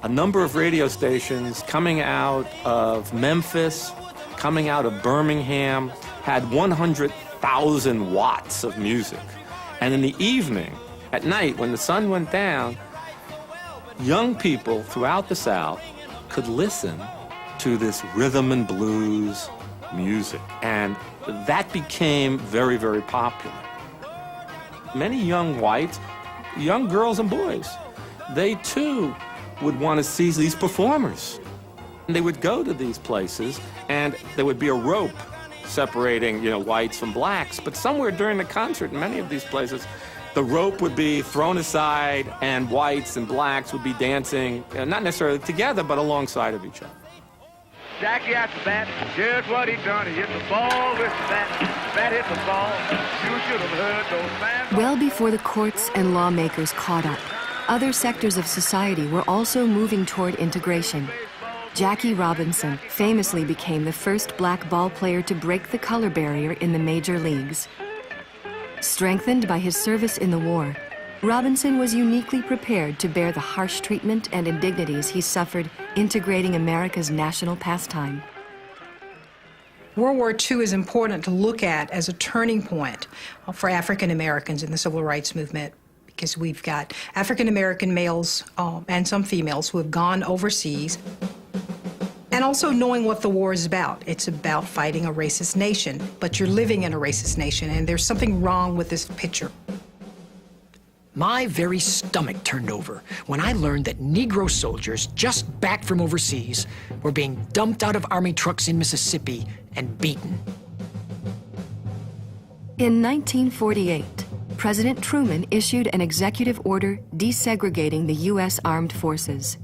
A number of radio stations coming out of Memphis, coming out of Birmingham, had 100,000 watts of music. And in the evening, at night, when the sun went down, young people throughout the South could listen to this rhythm and blues music. And that became very, very popular. Many young whites, young girls and boys, they too would want to see these performers. And they would go to these places, and there would be a rope separating, whites from blacks. But somewhere during the concert, in many of these places, the rope would be thrown aside, and whites and blacks would be dancing, not necessarily together, but alongside of each other. Jackie at the bat, here's what he done. He hit the ball with the bat. The bat hit the ball. You should have heard those fans. Well before the courts and lawmakers caught up, other sectors of society were also moving toward integration. Jackie Robinson famously became the first black ball player to break the color barrier in the major leagues. Strengthened by his service in the war, Robinson was uniquely prepared to bear the harsh treatment and indignities he suffered integrating America's national pastime. World War II is important to look at as a turning point for African Americans in the civil rights movement, because we've got African American males and some females who have gone overseas. And also knowing what the war is about. It's about fighting a racist nation, but you're living in a racist nation, and there's something wrong with this picture. My very stomach turned over when I learned that Negro soldiers just back from overseas were being dumped out of Army trucks in Mississippi and beaten. In 1948, President Truman issued an executive order desegregating the U.S. Armed Forces.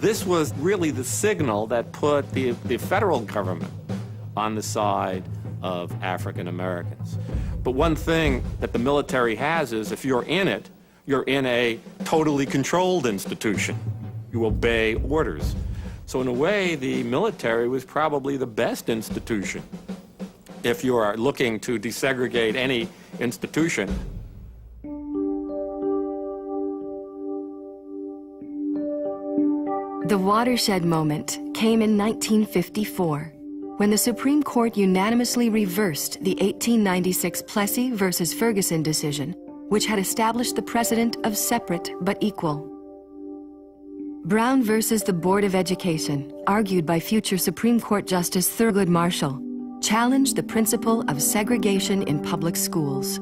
This was really the signal that put the federal government on the side of African Americans. But one thing that the military has is if you're in it, you're in a totally controlled institution. You obey orders. So in a way, the military was probably the best institution. If you are looking to desegregate any institution, the watershed moment came in 1954, when the Supreme Court unanimously reversed the 1896 Plessy versus Ferguson decision, which had established the precedent of separate but equal. Brown versus the Board of Education, argued by future Supreme Court Justice Thurgood Marshall, challenged the principle of segregation in public schools.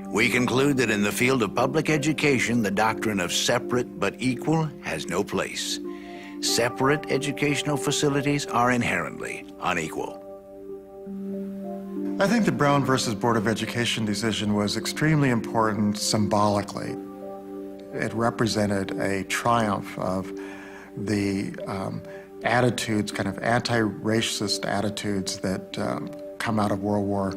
We conclude that in the field of public education, the doctrine of separate but equal has no place. Separate educational facilities are inherently unequal. I think the Brown versus Board of Education decision was extremely important symbolically. It represented a triumph of the attitudes, kind of anti-racist attitudes that come out of World War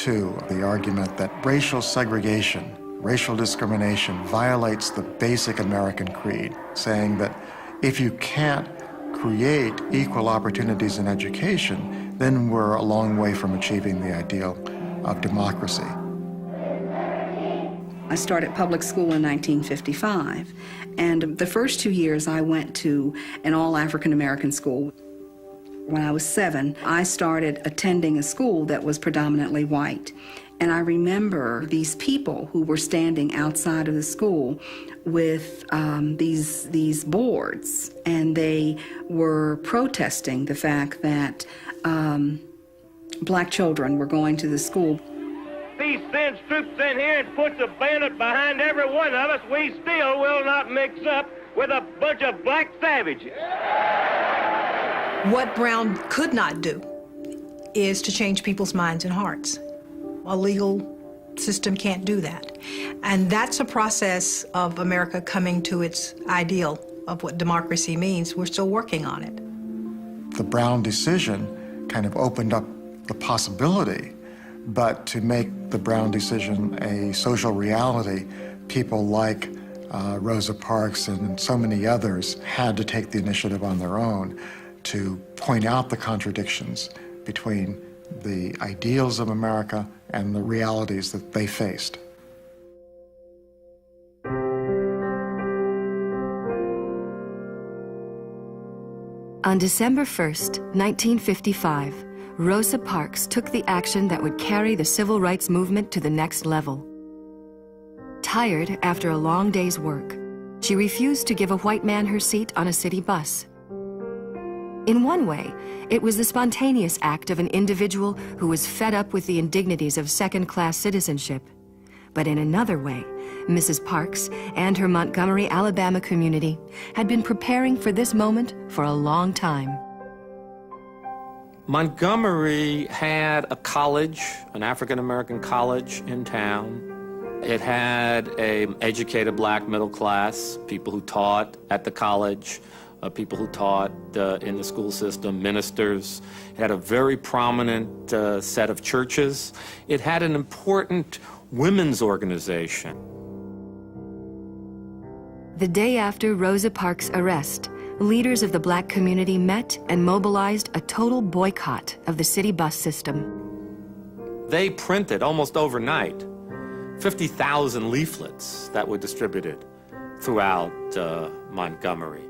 II. The argument that racial segregation, racial discrimination violates the basic American creed, saying that if you can't create equal opportunities in education, then we're a long way from achieving the ideal of democracy. I started public school in 1955, and the first 2 years I went to an all-African-American school. When I was 7, I started attending a school that was predominantly white. And I remember these people who were standing outside of the school with these boards, and they were protesting the fact that black children were going to the school. He sends troops in here and puts a bayonet behind every one of us. We still will not mix up with a bunch of black savages. What Brown could not do is to change people's minds and hearts. A legal system can't do that. And that's a process of America coming to its ideal of what democracy means. We're still working on it. The Brown decision kind of opened up the possibility, but to make the Brown decision a social reality, people like Rosa Parks and so many others had to take the initiative on their own to point out the contradictions between the ideals of America and the realities that they faced. On December 1st, 1955, Rosa Parks took the action that would carry the civil rights movement to the next level. Tired after a long day's work, she refused to give a white man her seat on a city bus. In one way, it was the spontaneous act of an individual who was fed up with the indignities of second-class citizenship. But in another way, Mrs. Parks and her Montgomery, Alabama community had been preparing for this moment for a long time. Montgomery had a college, an African-American college in town. It had an educated black middle class, people who taught at the college, people who taught in the school system, ministers. It had a very prominent set of churches. It had an important women's organization. The day after Rosa Parks' arrest, leaders of the black community met and mobilized a total boycott of the city bus system. They printed almost overnight 50,000 leaflets that were distributed throughout Montgomery.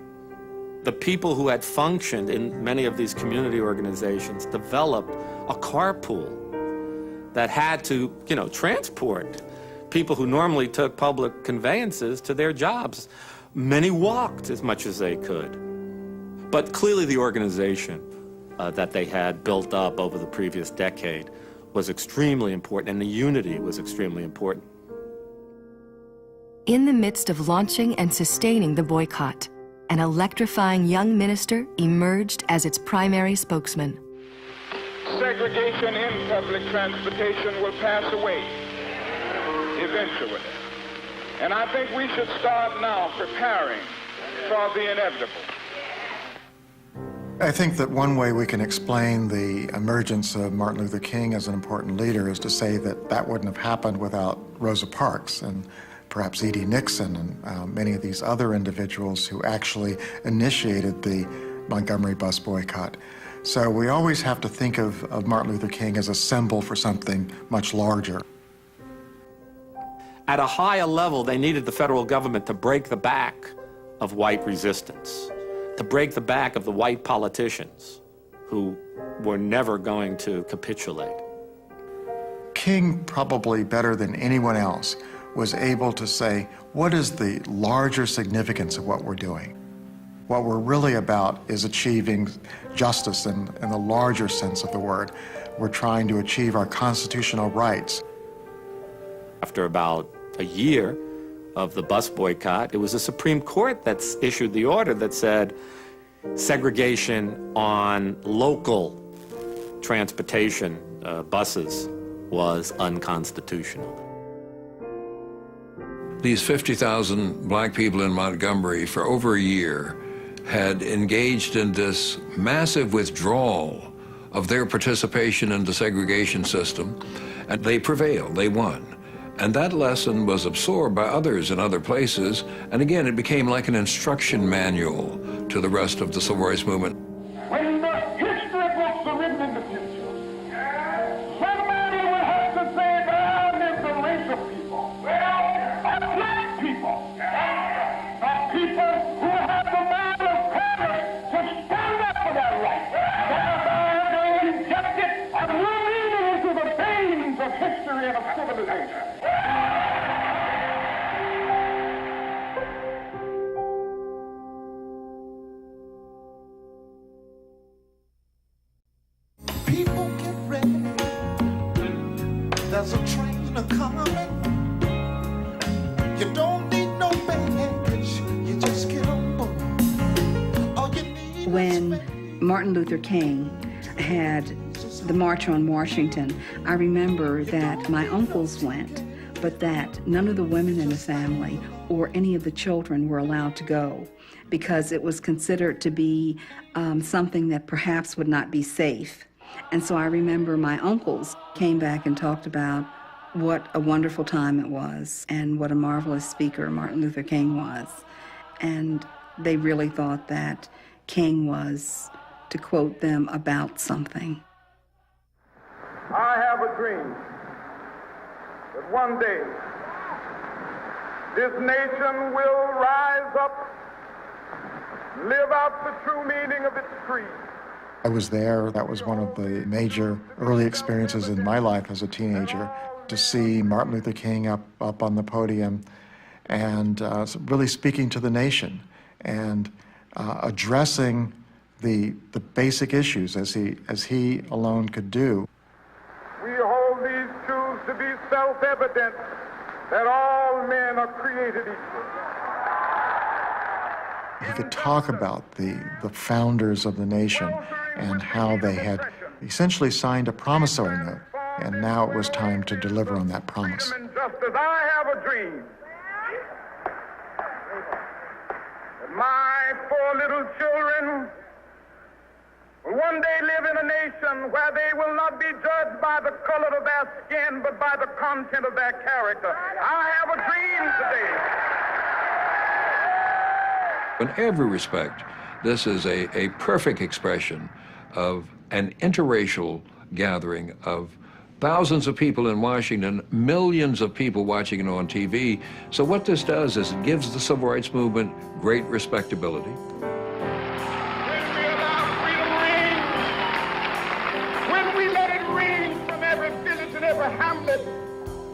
The people who had functioned in many of these community organizations developed a carpool that had to, transport people who normally took public conveyances to their jobs. Many walked as much as they could. But clearly the organization that they had built up over the previous decade was extremely important, and the unity was extremely important. In the midst of launching and sustaining the boycott, an electrifying young minister emerged as its primary spokesman. Segregation in public transportation will pass away eventually. And I think we should start now preparing for the inevitable. I think that one way we can explain the emergence of Martin Luther King as an important leader is to say that that wouldn't have happened without Rosa Parks and perhaps E.D. Nixon and many of these other individuals who actually initiated the Montgomery bus boycott. So we always have to think of Martin Luther King as a symbol for something much larger. At a higher level, they needed the federal government to break the back of white resistance, to break the back of the white politicians who were never going to capitulate. King, probably better than anyone else, was able to say, what is the larger significance of what we're doing? What we're really about is achieving justice in the larger sense of the word. We're trying to achieve our constitutional rights. After about a year of the bus boycott, it was the Supreme Court that issued the order that said segregation on local transportation buses was unconstitutional. These 50,000 black people in Montgomery for over a year had engaged in this massive withdrawal of their participation in the segregation system, and they prevailed, they won. And that lesson was absorbed by others in other places, and again, it became like an instruction manual to the rest of the civil rights movement. When the history books are written in the future, somebody will have to say that I'm in the race of people. Black people. People who have the mind of courage to stand up for their rights. Thereby they injected a new meaning into the veins of history and of civilization. People get ready. There's a train a-coming. You don't need no baggage. You just get on board. All you need When Martin Luther King had the March on Washington, I remember that my uncles went, but that none of the women in the family or any of the children were allowed to go because it was considered to be something that perhaps would not be safe. And so I remember my uncles came back and talked about what a wonderful time it was and what a marvelous speaker Martin Luther King was. And they really thought that King was, to quote them, about something. I have a dream that one day this nation will rise up live out the true meaning of its creed. I was there. That was one of the major early experiences in my life as a teenager, to see Martin Luther King up on the podium and really speaking to the nation and addressing the basic issues as he alone could do. We hold these truths to be self-evident, that all men are created equal. He could talk about the founders of the nation and how they had essentially signed a promissory note, and now it was time to deliver on that promise. Just as I have a dream that my 4 little children will one day live in a nation where they will not be judged by the color of their skin, but by the content of their character. I have a dream today. In every respect, this is a perfect expression of an interracial gathering of thousands of people in Washington, millions of people watching it on TV. So what this does is it gives the civil rights movement great respectability. When we let it ring from every village and every hamlet,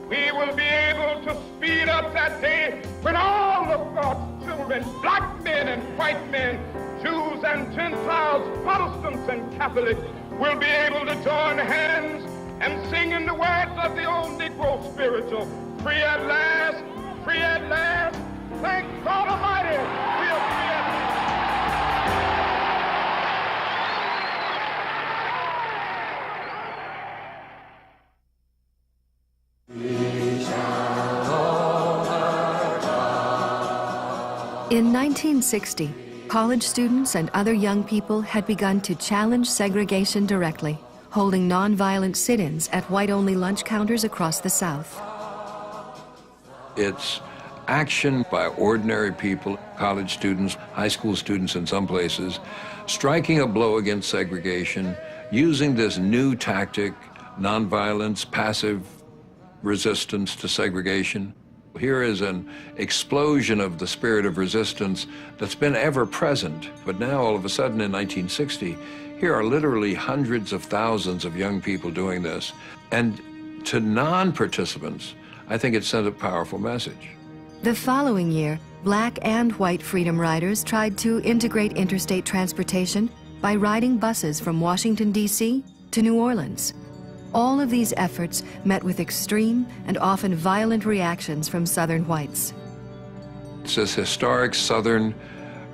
we will be able to speed up that day when all of God's children, black men and white men, Jews and Gentiles, Protestants and Catholics, will be able to join hands and sing in the words of the old Negro spiritual, free at last, free at last, thank God Almighty, we are free at last. In 1960, college students and other young people had begun to challenge segregation directly, holding nonviolent sit-ins at white-only lunch counters across the South. It's action by ordinary people, college students, high school students in some places, striking a blow against segregation, using this new tactic, nonviolence, passive resistance to segregation. Here is an explosion of the spirit of resistance that's been ever present, but now all of a sudden in 1960, here are literally hundreds of thousands of young people doing this. And to non-participants, I think it sent a powerful message. The following year, black and white freedom riders tried to integrate interstate transportation by riding buses from Washington, D.C. to New Orleans. All of these efforts met with extreme and often violent reactions from Southern whites. It's this historic Southern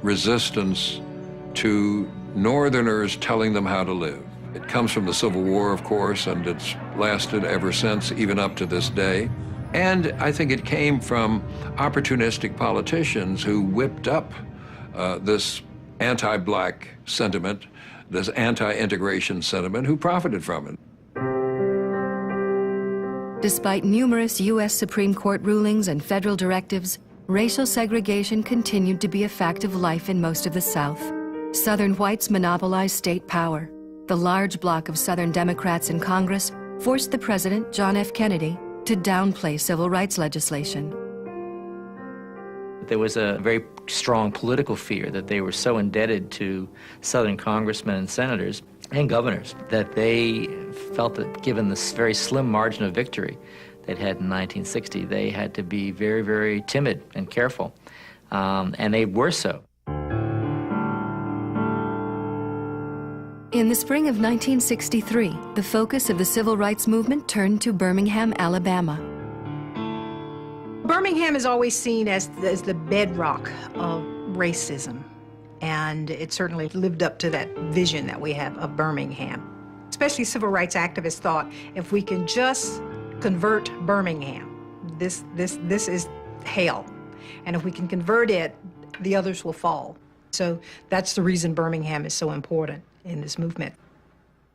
resistance to Northerners telling them how to live. It comes from the Civil War, of course, and it's lasted ever since, even up to this day. And I think it came from opportunistic politicians who whipped up this anti-black sentiment, this anti-integration sentiment, who profited from it. Despite numerous U.S. Supreme Court rulings and federal directives, racial segregation continued to be a fact of life in most of the South. Southern whites monopolized state power. The large bloc of Southern Democrats in Congress forced the President, John F. Kennedy, to downplay civil rights legislation. There was a very strong political fear that they were so indebted to Southern congressmen and senators and governors that they felt that given this very slim margin of victory they'd had in 1960, they had to be very, very timid and careful, and they were so. In the spring of 1963, the focus of the civil rights movement turned to Birmingham, Alabama. Birmingham is always seen as the bedrock of racism, and it certainly lived up to that vision that we have of Birmingham. Especially civil rights activists thought, if we can just convert Birmingham, this is hell. And if we can convert it, the others will fall. So that's the reason Birmingham is so important in this movement.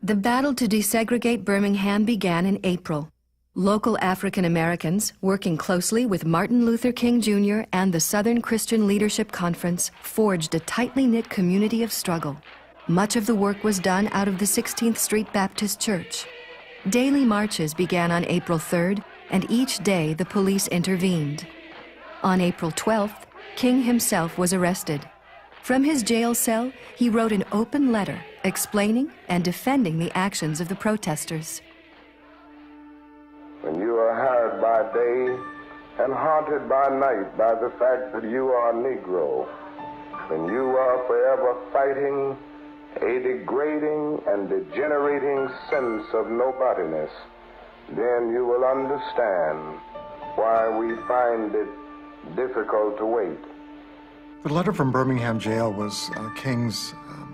The battle to desegregate Birmingham began in April. Local African Americans, working closely with Martin Luther King Jr. and the Southern Christian Leadership Conference, forged a tightly knit community of struggle. Much of the work was done out of the 16th Street Baptist Church. Daily marches began on April 3rd, and each day the police intervened. On April 12th, King himself was arrested. From his jail cell, he wrote an open letter explaining and defending the actions of the protesters. When you are hired by day and haunted by night by the fact that you are a Negro, when you are forever fighting a degrading and degenerating sense of nobodiness, then you will understand why we find it difficult to wait. The letter from Birmingham jail was King's,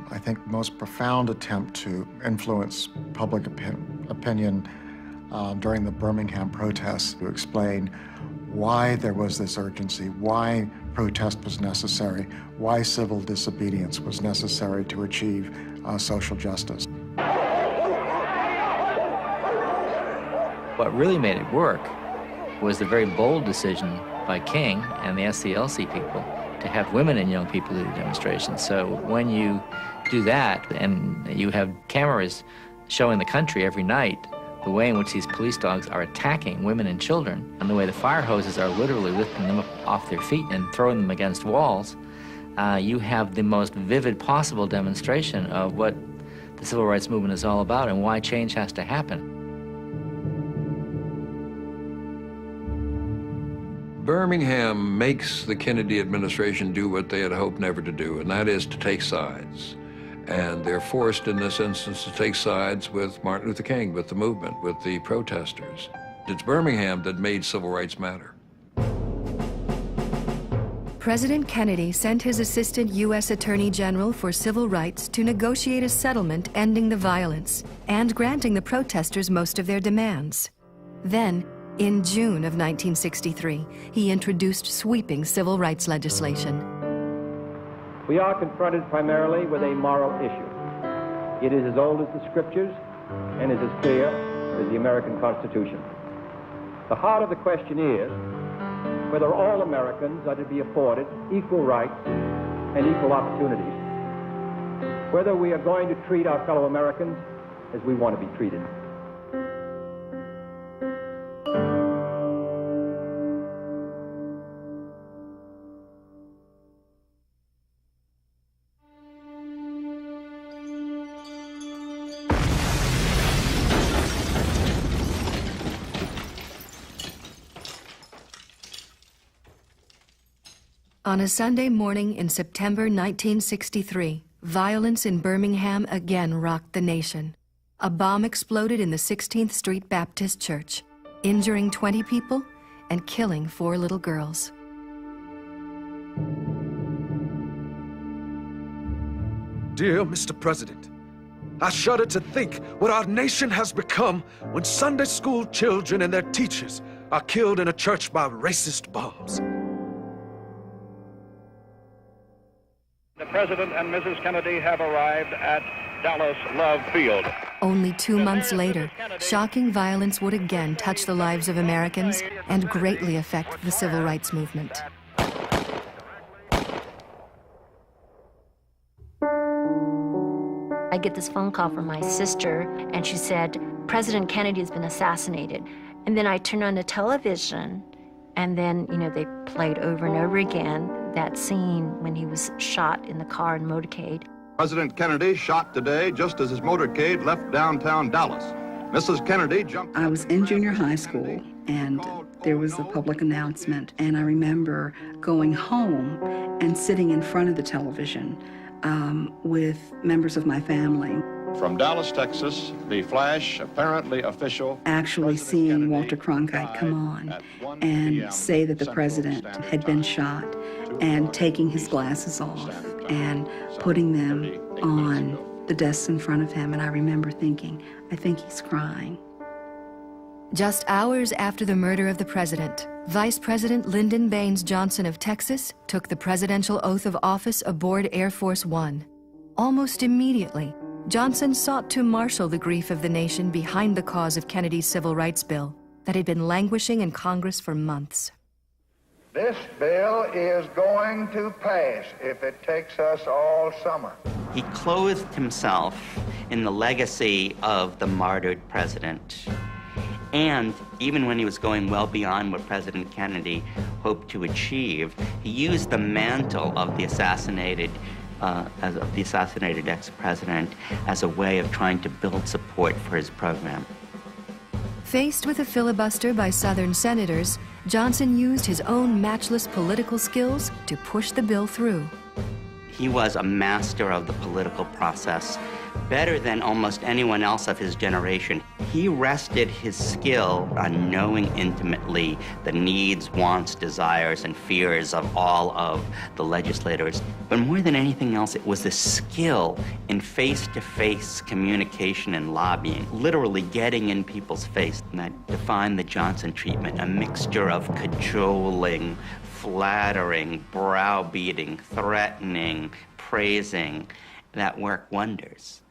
I think, most profound attempt to influence public opinion during the Birmingham protests, to explain why there was this urgency, why protest was necessary, why civil disobedience was necessary to achieve social justice. What really made it work was the very bold decision by King and the SCLC people to have women and young people lead the demonstrations. So when you do that and you have cameras showing the country every night the way in which these police dogs are attacking women and children, and the way the fire hoses are literally lifting them up off their feet and throwing them against walls, you have the most vivid possible demonstration of what the civil rights movement is all about and why change has to happen. Birmingham makes the Kennedy administration do what they had hoped never to do, and that is to take sides. And they're forced in this instance to take sides with Martin Luther King, with the movement, with the protesters. It's Birmingham that made civil rights matter. President Kennedy sent his assistant U.S. Attorney General for Civil Rights to negotiate a settlement ending the violence and granting the protesters most of their demands. Then, in June of 1963, he introduced sweeping civil rights legislation. We are confronted primarily with a moral issue. It is as old as the scriptures and is as clear as the American Constitution. The heart of the question is whether all Americans are to be afforded equal rights and equal opportunities, whether we are going to treat our fellow Americans as we want to be treated. On a Sunday morning in September 1963, violence in Birmingham again rocked the nation. A bomb exploded in the 16th Street Baptist Church, injuring 20 people and killing 4 little girls. Dear Mr. President, I shudder to think what our nation has become when Sunday school children and their teachers are killed in a church by racist bombs. The President and Mrs. Kennedy have arrived at Dallas Love Field. Only 2 months later, shocking violence would again touch the lives of Americans and greatly affect the civil rights movement. I get this phone call from my sister, and she said, President Kennedy has been assassinated. And then I turned on the television, and then, they played over and over again that scene when he was shot in the car in motorcade. President Kennedy shot today just as his motorcade left downtown Dallas. Mrs. Kennedy jumped... I was in junior high school, and there was a public announcement, and I remember going home and sitting in front of the television with members of my family. From Dallas, Texas, the flash, apparently official... Actually seeing Walter Cronkite come on and say that the president had been shot, and taking his glasses off and putting them on the desks in front of him. And I remember thinking, I think he's crying. Just hours after the murder of the president, Vice President Lyndon Baines Johnson of Texas took the presidential oath of office aboard Air Force One. Almost immediately, Johnson sought to marshal the grief of the nation behind the cause of Kennedy's Civil Rights Bill that had been languishing in Congress for months. This bill is going to pass if it takes us all summer. He clothed himself in the legacy of the martyred president. And even when he was going well beyond what President Kennedy hoped to achieve, he used the mantle of the assassinated ex-president as a way of trying to build support for his program. Faced with a filibuster by Southern senators, Johnson used his own matchless political skills to push the bill through. He was a master of the political process, better than almost anyone else of his generation. He rested his skill on knowing intimately the needs, wants, desires, and fears of all of the legislators. But more than anything else, it was the skill in face-to-face communication and lobbying, literally getting in people's face, that defined the Johnson treatment, a mixture of cajoling, flattering, browbeating, threatening, praising, that work wonders.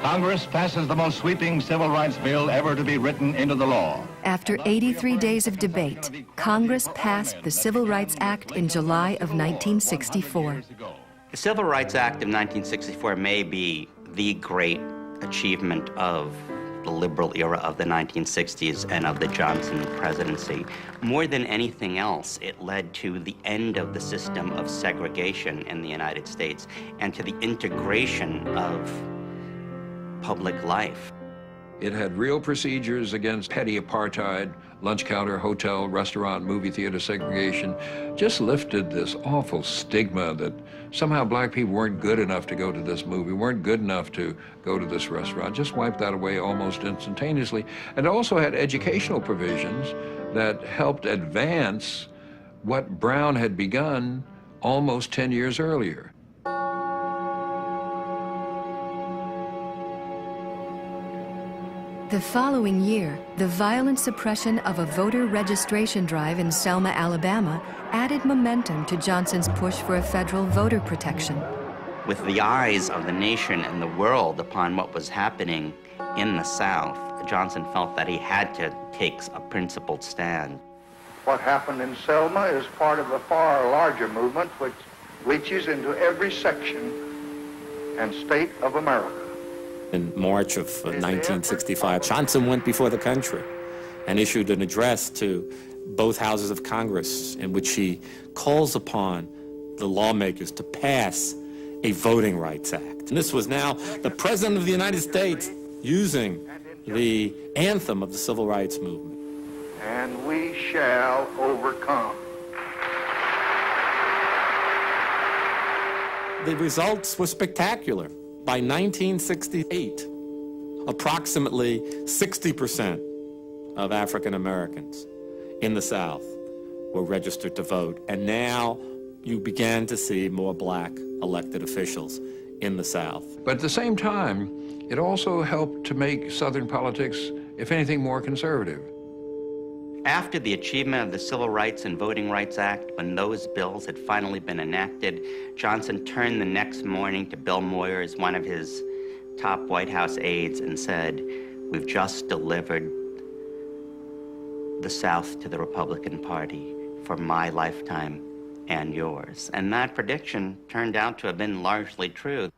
Congress passes the most sweeping civil rights bill ever to be written into the law. After 83 days of debate, Congress passed the Civil Rights Act in July of 1964. The Civil Rights Act of 1964 may be the great achievement of the liberal era of the 1960s and of the Johnson presidency. More than anything else, it led to the end of the system of segregation in the United States and to the integration of public life. It had real procedures against petty apartheid, lunch counter, hotel, restaurant, movie theater segregation. Just lifted this awful stigma that somehow black people weren't good enough to go to this movie, weren't good enough to go to this restaurant. Just wiped that away almost instantaneously. And also had educational provisions that helped advance what Brown had begun almost 10 years earlier. The following year, the violent suppression of a voter registration drive in Selma, Alabama, added momentum to Johnson's push for a federal voter protection. With the eyes of the nation and the world upon what was happening in the South, Johnson felt that he had to take a principled stand. What happened in Selma is part of a far larger movement which reaches into every section and state of America. In March of 1965, Johnson went before the country and issued an address to both houses of Congress in which he calls upon the lawmakers to pass a Voting Rights Act. And this was now the President of the United States using the anthem of the Civil Rights Movement. And we shall overcome. The results were spectacular. By 1968, approximately 60% of African Americans in the South were registered to vote. And now you began to see more black elected officials in the South. But at the same time, it also helped to make Southern politics, if anything, more conservative. After the achievement of the Civil Rights and Voting Rights Act, when those bills had finally been enacted, Johnson turned the next morning to Bill Moyers, one of his top White House aides, and said, "We've just delivered the South to the Republican Party for my lifetime and yours." And that prediction turned out to have been largely true.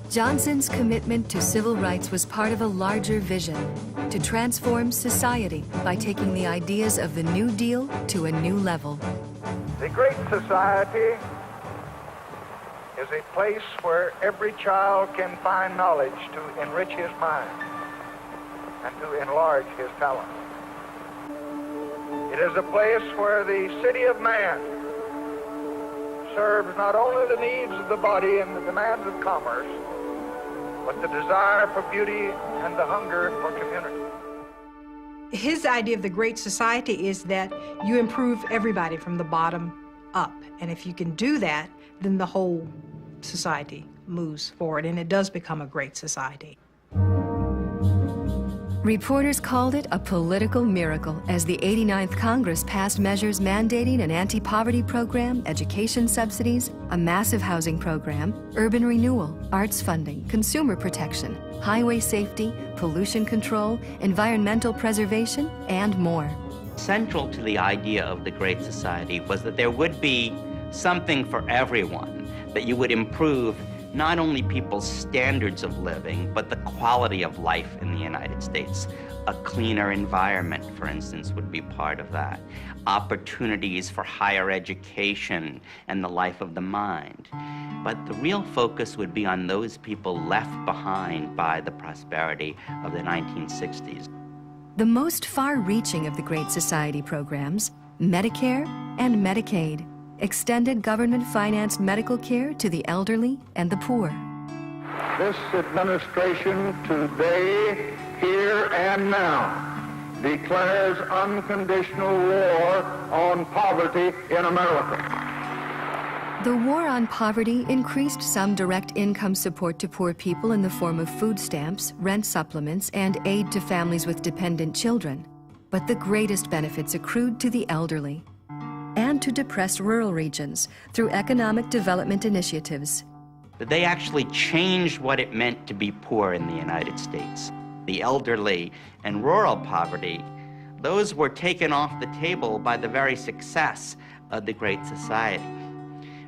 Johnson's commitment to civil rights was part of a larger vision to transform society by taking the ideas of the New Deal to a new level. The Great Society is a place where every child can find knowledge to enrich his mind and to enlarge his talent. It is a place where the city of man serves not only the needs of the body and the demands of commerce, but the desire for beauty and the hunger for community. His idea of the Great Society is that you improve everybody from the bottom up. And if you can do that, then the whole society moves forward, and it does become a great society. Reporters called it a political miracle as the 89th Congress passed measures mandating an anti-poverty program, education subsidies, a massive housing program, urban renewal, arts funding, consumer protection, highway safety, pollution control, environmental preservation, and more. Central to the idea of the Great Society was that there would be something for everyone, that you would improve not only people's standards of living, but the quality of life in the United States. A cleaner environment, for instance, would be part of that. Opportunities for higher education and the life of the mind. But the real focus would be on those people left behind by the prosperity of the 1960s. The most far-reaching of the Great Society programs, Medicare and Medicaid, extended government-financed medical care to the elderly and the poor. This administration today, here and now, declares unconditional war on poverty in America. The war on poverty increased some direct income support to poor people in the form of food stamps, rent supplements, and aid to families with dependent children. But the greatest benefits accrued to the elderly and to depressed rural regions through economic development initiatives. They actually changed what it meant to be poor in the United States. The elderly and rural poverty, those were taken off the table by the very success of the Great Society.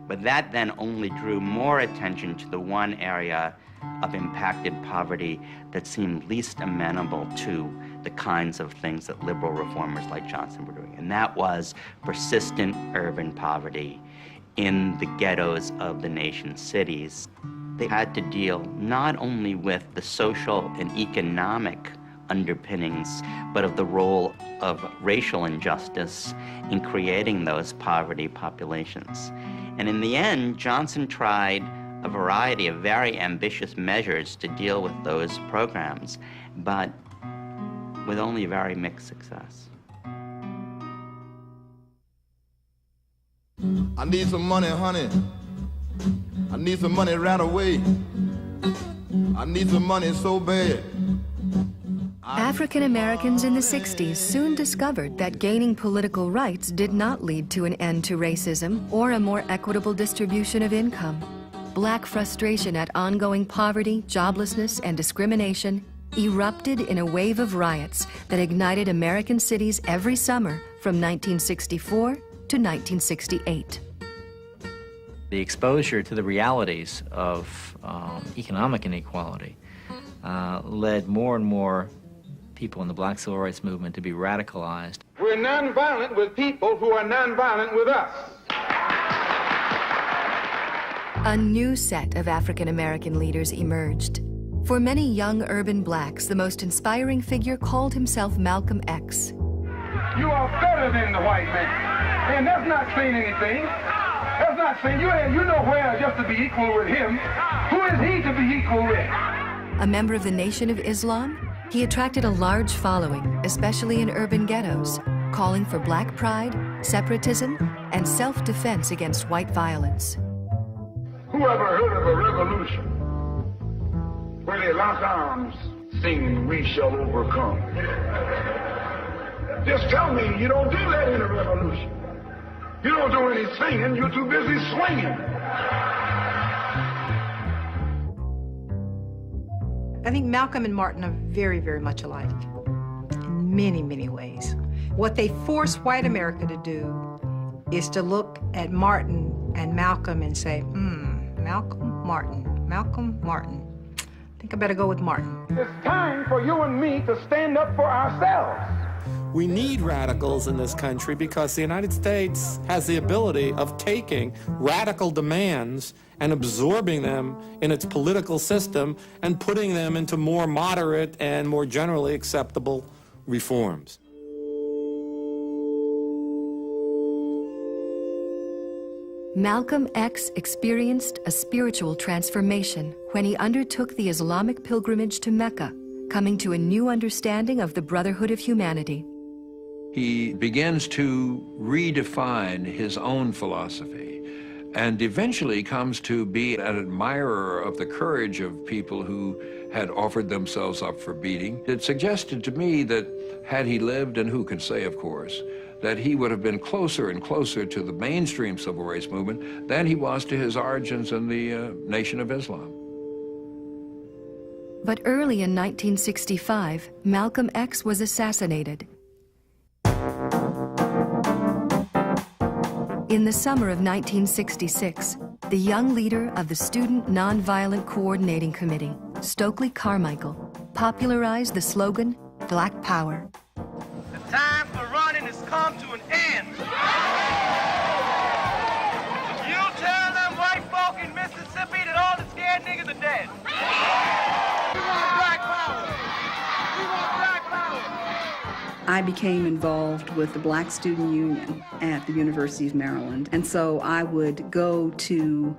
But that then only drew more attention to the one area of impacted poverty that seemed least amenable to the kinds of things that liberal reformers like Johnson were doing. And that was persistent urban poverty in the ghettos of the nation's cities. They had to deal not only with the social and economic underpinnings, but of the role of racial injustice in creating those poverty populations. And in the end, Johnson tried a variety of very ambitious measures to deal with those programs, but with only very mixed success. I need some money, honey. I need some money right away. I need some money so bad. African Americans in the 60s soon discovered that gaining political rights did not lead to an end to racism or a more equitable distribution of income. Black frustration at ongoing poverty, joblessness, and discrimination erupted in a wave of riots that ignited American cities every summer from 1964 to 1968. The exposure to the realities of economic inequality led more and more people in the Black Civil Rights Movement to be radicalized. We're nonviolent with people who are nonviolent with us. A new set of African American leaders emerged. For many young urban blacks, the most inspiring figure called himself Malcolm X. You are better than the white man. And that's not saying anything. That's not saying you know where just to be equal with him. Who is he to be equal with? A member of the Nation of Islam, he attracted a large following, especially in urban ghettos, calling for black pride, separatism, and self-defense against white violence. Who ever heard of a revolution where they lock arms singing, "We shall overcome"? Just tell me you don't do that in a revolution. You don't do any singing, you're too busy swinging. I think Malcolm and Martin are very, very much alike in many, many ways. What they force white America to do is to look at Martin and Malcolm and say, Malcolm, Martin, Malcolm, Martin. I think I better go with Martin. It's time for you and me to stand up for ourselves. We need radicals in this country because the United States has the ability of taking radical demands and absorbing them in its political system and putting them into more moderate and more generally acceptable reforms. Malcolm X experienced a spiritual transformation when he undertook the Islamic pilgrimage to Mecca, coming to a new understanding of the brotherhood of humanity. He begins to redefine his own philosophy and eventually comes to be an admirer of the courage of people who had offered themselves up for beating. It suggested to me that had he lived, and who can say, of course, that he would have been closer and closer to the mainstream civil rights movement than he was to his origins in the Nation of Islam. But early in 1965, Malcolm X was assassinated. In the summer of 1966, the young leader of the Student Nonviolent Coordinating Committee, Stokely Carmichael, popularized the slogan, Black Power. The time for running has come to an end. You tell them white folk in Mississippi that all the scared niggas are dead. We want black power. We want black power. I became involved with the Black Student Union at the University of Maryland. And so I would go to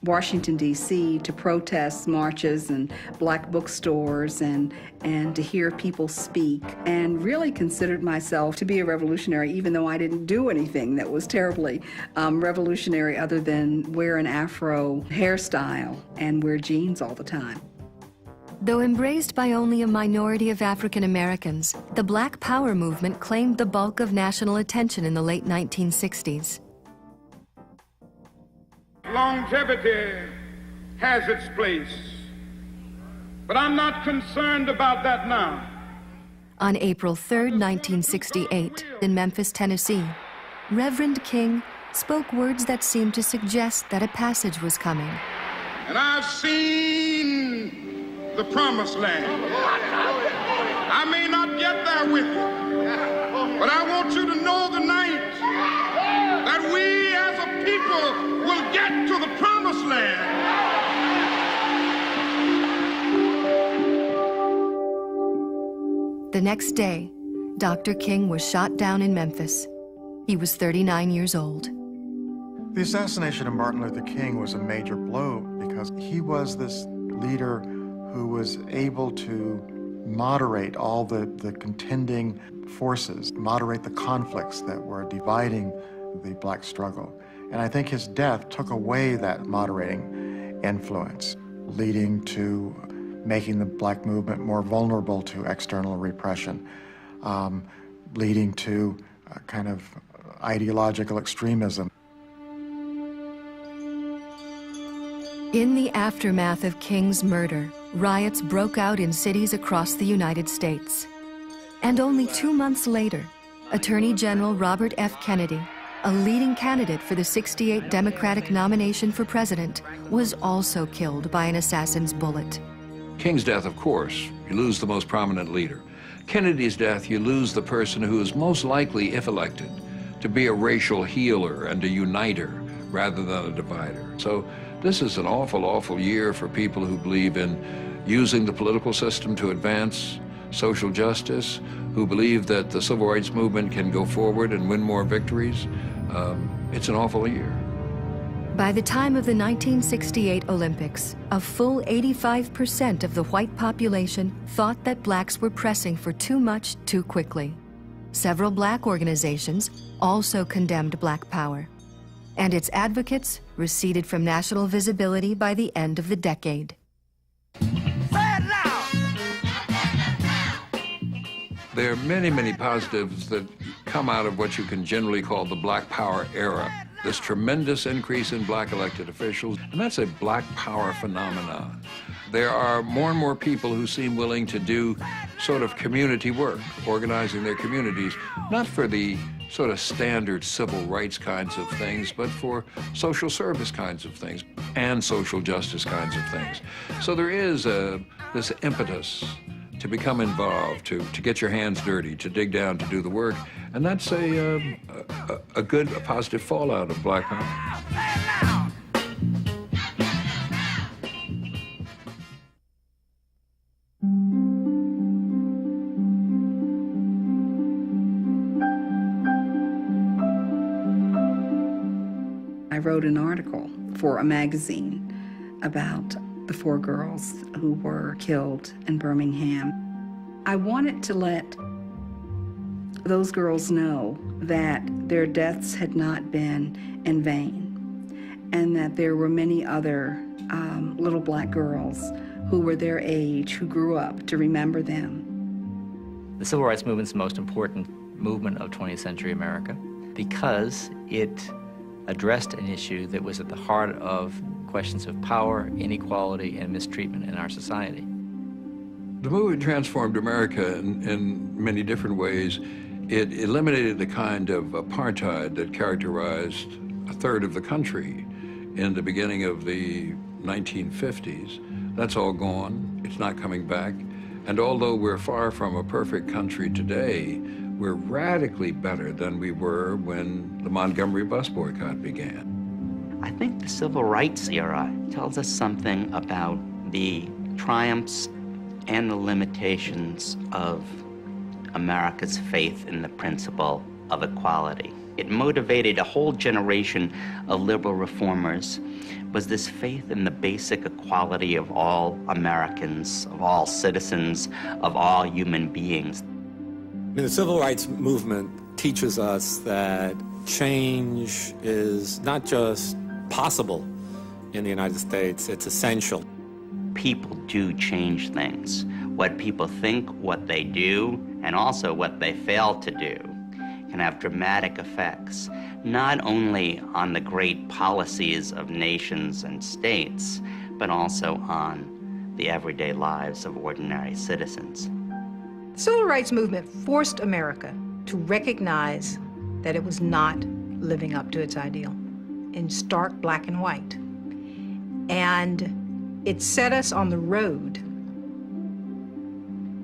Washington, D.C. to protest marches and black bookstores and to hear people speak, and really considered myself to be a revolutionary, even though I didn't do anything that was terribly revolutionary other than wear an afro hairstyle and wear jeans all the time. Though embraced by only a minority of African Americans, the Black Power movement claimed the bulk of national attention in the late 1960s. Longevity has its place, but I'm not concerned about that now. On April 3, 1968, in Memphis, Tennessee, Reverend King spoke words that seemed to suggest that a passage was coming. And I've seen the promised land. I may not get there with you, but I want you to know tonight that we as a people will get to the promised land. The next day, Dr. King was shot down in Memphis. He was 39 years old. The assassination of Martin Luther King was a major blow because he was this leader who was able to moderate all the contending forces, moderate the conflicts that were dividing the black struggle. And I think his death took away that moderating influence, leading to making the black movement more vulnerable to external repression, leading to a kind of ideological extremism. In the aftermath of King's murder, riots broke out in cities across the United States. And only 2 months later, Attorney General Robert F. Kennedy, a leading candidate for the '68 Democratic nomination for president, was also killed by an assassin's bullet. King's death, of course, you lose the most prominent leader. Kennedy's death, you lose the person who is most likely, if elected, to be a racial healer and a uniter rather than a divider. So this is an awful, awful year for people who believe in using the political system to advance social justice, who believe that the civil rights movement can go forward and win more victories. It's an awful year. By the time of the 1968 Olympics, a full 85% of the white population thought that blacks were pressing for too much too quickly. Several black organizations also condemned Black Power, and its advocates receded from national visibility by the end of the decade. There are many, many positives that come out of what you can generally call the Black Power era. This tremendous increase in black elected officials, and that's a Black Power phenomenon. There are more and more people who seem willing to do sort of community work, organizing their communities, not for the sort of standard civil rights kinds of things, but for social service kinds of things and social justice kinds of things. So there is this impetus to become involved, to get your hands dirty, to dig down, to do the work, and that's a good, positive fallout of Black Power. I wrote an article for a magazine about the 4 girls who were killed in Birmingham. I wanted to let those girls know that their deaths had not been in vain, and that there were many other little black girls who were their age, who grew up to remember them. The civil rights movement's the most important movement of 20th century America because it addressed an issue that was at the heart of questions of power, inequality, and mistreatment in our society. The movement transformed America in many different ways. It eliminated the kind of apartheid that characterized a third of the country in the beginning of the 1950s. That's all gone. It's not coming back. And although we're far from a perfect country today, we're radically better than we were when the Montgomery bus boycott began. I think the civil rights era tells us something about the triumphs and the limitations of America's faith in the principle of equality. It motivated a whole generation of liberal reformers, was this faith in the basic equality of all Americans, of all citizens, of all human beings. The civil rights movement teaches us that change is not just possible in the United States, it's essential. People do change things. What people think, what they do, and also what they fail to do can have dramatic effects, not only on the great policies of nations and states, but also on the everyday lives of ordinary citizens. The civil rights movement forced America to recognize that it was not living up to its ideal in stark black and white. And it set us on the road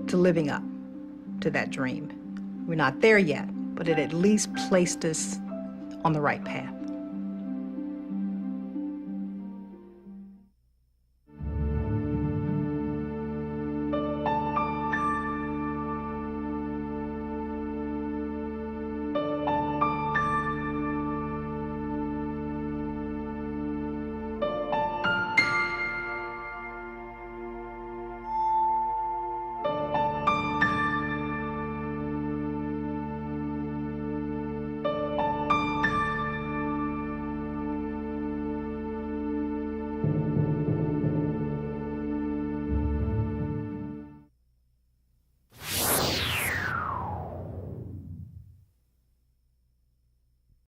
to living up to that dream. We're not there yet, but it at least placed us on the right path.